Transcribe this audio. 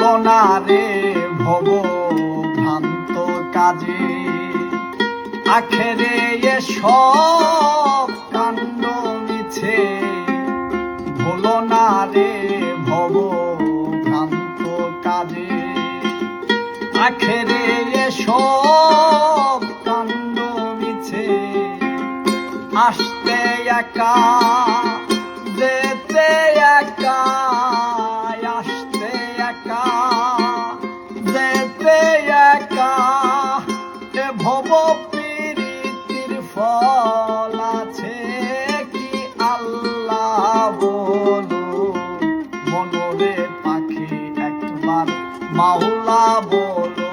ভুলো না রে ভব ভ্রান্ত কাজে, আখেরে এসব কাণ্ড মিছে। ভুলো না রে ভব ভ্রান্ত কাজে, আখেরে এসব কাণ্ড মিছে। আসতে একা যেতে একা, আসতে একা যেতে একা, এ ভব প্রীতির ফল আছে কি আল্লাহ বলো। মনরে পাখি একবার মাওলা বলো।